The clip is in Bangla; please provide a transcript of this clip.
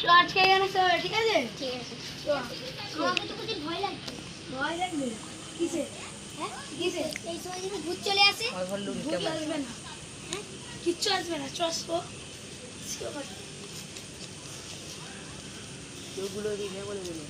তো আজকে এখানে সব ঠিক আছে? ঠিক আছে। তো আমাকে তো কিছু ভয় লাগছে। ভয় লাগবে কিসে? হ্যাঁ? কিসে? এই সময় যদি ভূত চলে আসে? ভূত আসবে না, হ্যাঁ? কিচ্ছু আসবে না, চস ও ওগুলো দিলে বলে দিলে